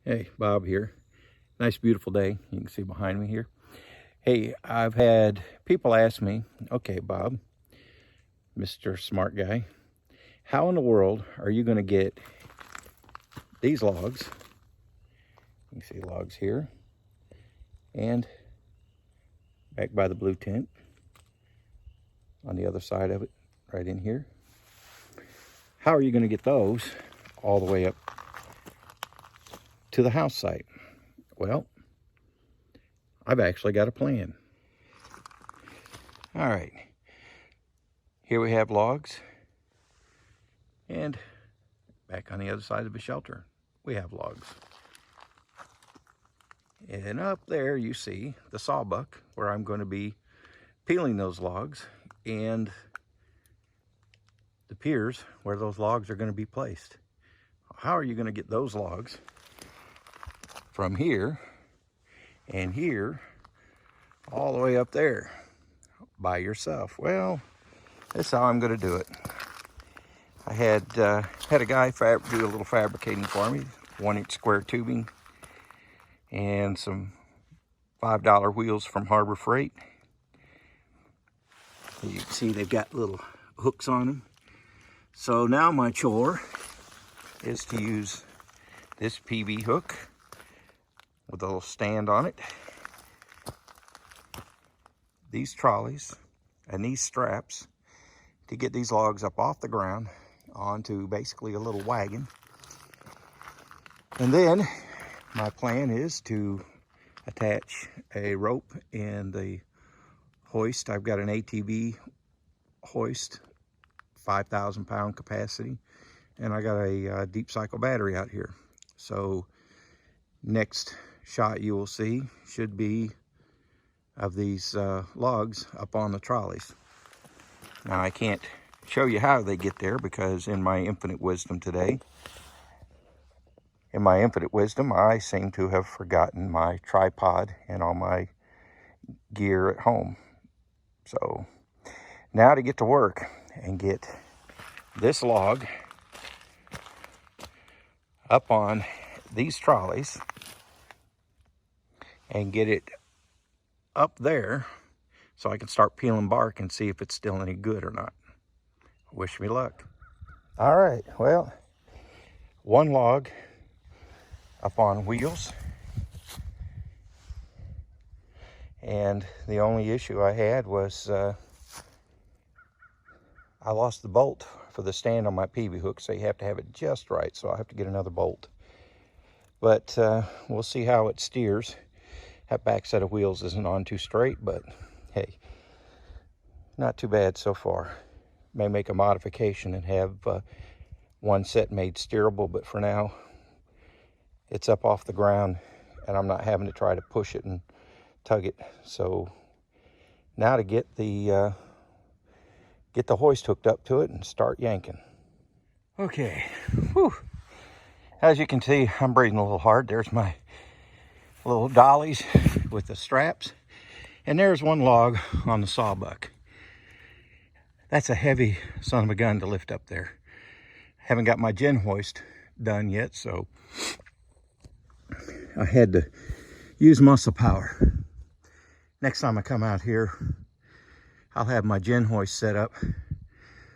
Hey, Bob here. Nice, beautiful day. You can see behind me here. Hey, I've had people ask me, okay, Bob, Mr. Smart Guy, how in the world are you going to get these logs? You see logs here and back by the blue tent on the other side of it, right in here. How are you going to get those all the way up to the house site? Well, I've actually got a plan. All right, here we have logs, and back on the other side of the shelter, we have logs. And up there you see the sawbuck where I'm going to be peeling those logs, and the piers where those logs are going to be placed. How are you going to get those logs from here and here all the way up there by yourself? Well, that's how I'm going to do it. I had a guy do a little fabricating for me, 1-inch square tubing and some $5 wheels from Harbor Freight. You can see they've got little hooks on them. So now my chore is to use this PV hook with a little stand on it, these trolleys, and these straps to get these logs up off the ground onto basically a little wagon. And then my plan is to attach a rope and the hoist. I've got an ATV hoist, 5,000 pound capacity, and I got a deep cycle battery out here. So next shot you will see should be of these logs up on the trolleys. Now I can't show you how they get there because in my infinite wisdom today, I seem to have forgotten my tripod and all my gear at home. So now to get to work and get this log up on these trolleys and get it up there so I can start peeling bark and see if it's still any good or not. Wish me luck. All right, well, one log up on wheels, and the only issue I had was I lost the bolt for the stand on my PV hook, so you have to have it just right, so I'll have to get another bolt. But we'll see how it steers. That back set of wheels isn't on too straight, but hey, not too bad so far. May make a modification and have one set made steerable, but for now it's up off the ground and I'm not having to try to push it and tug it. So now to get the hoist hooked up to it and start yanking. Okay, whew. As you can see, I'm breathing a little hard. There's my little dollies with the straps, and there's one log on the sawbuck. That's a heavy son of a gun to lift up there. Haven't got my gin hoist done yet, so I had to use muscle power. Next time I come out here, I'll have my gin hoist set up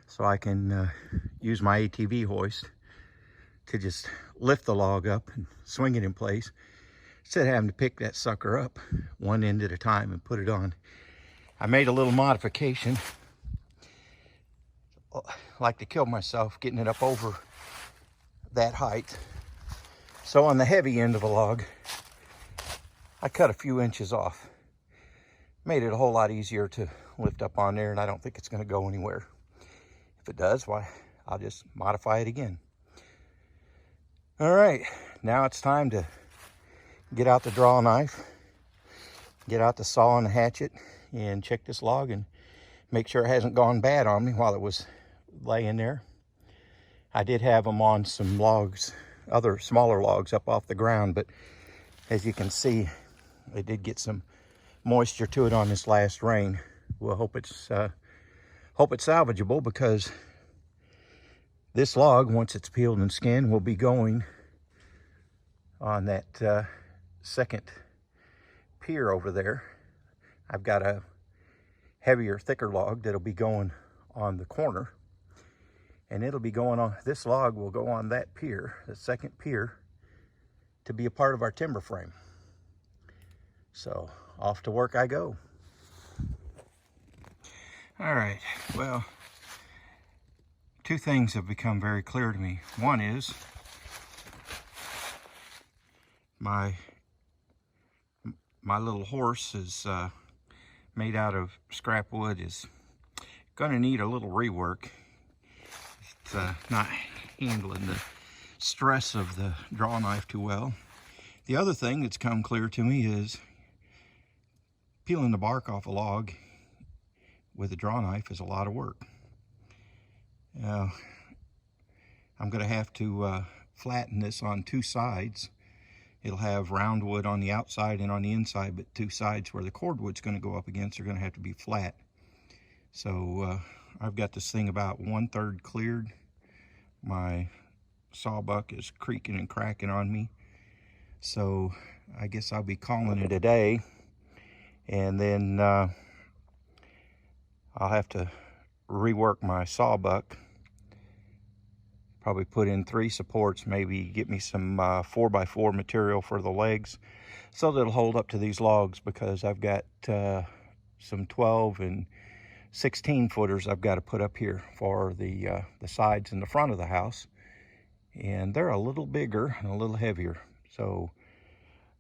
so I can use my ATV hoist to just lift the log up and swing it in place instead of having to pick that sucker up one end at a time and put it on. I made a little modification. I like to kill myself getting it up over that height. So on the heavy end of a log, I cut a few inches off. Made it a whole lot easier to lift up on there, and I don't think it's going to go anywhere. If it does, why, I'll just modify it again. All right, now it's time to get out the draw knife, get out the saw and the hatchet, and check this log and make sure it hasn't gone bad on me while it was laying there. I did have them on some logs, other smaller logs up off the ground, but as you can see, it did get some moisture to it on this last rain. We'll hope it's salvageable, because this log, once it's peeled and skinned, will be going on that second pier over there. I've got a heavier, thicker log that'll be going on the corner, and it'll be going on, this log will go on that pier, the second pier, to be a part of our timber frame. So off to work I go. All right, well, two things have become very clear to me. One is my little horse is made out of scrap wood, is gonna need a little rework. It's not handling the stress of the draw knife too well. The other thing that's come clear to me is peeling the bark off a log with a draw knife is a lot of work. I'm gonna have to flatten this on two sides. It'll have round wood on the outside and on the inside, but two sides where the cordwood's gonna go up against are gonna have to be flat. So I've got this thing about 1/3 cleared. My sawbuck is creaking and cracking on me. So I guess I'll be calling it a day. And then I'll have to rework my sawbuck. Probably put in 3 supports, maybe get me some 4x4 material for the legs so that it'll hold up to these logs, because I've got some 12 and 16 footers I've got to put up here for the sides and the front of the house, and they're a little bigger and a little heavier. So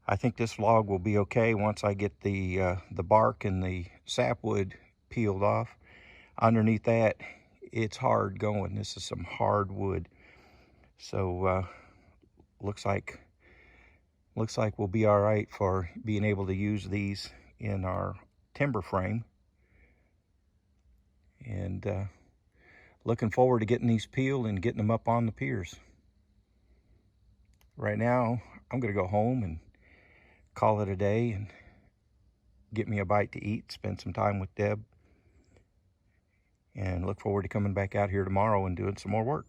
I think this log will be okay once I get the bark and the sapwood peeled off. Underneath that, it's hard going. This is some hard wood. So looks like we'll be all right for being able to use these in our timber frame. And looking forward to getting these peeled and getting them up on the piers. Right now, I'm gonna go home and call it a day and get me a bite to eat, spend some time with Deb, and look forward to coming back out here tomorrow and doing some more work.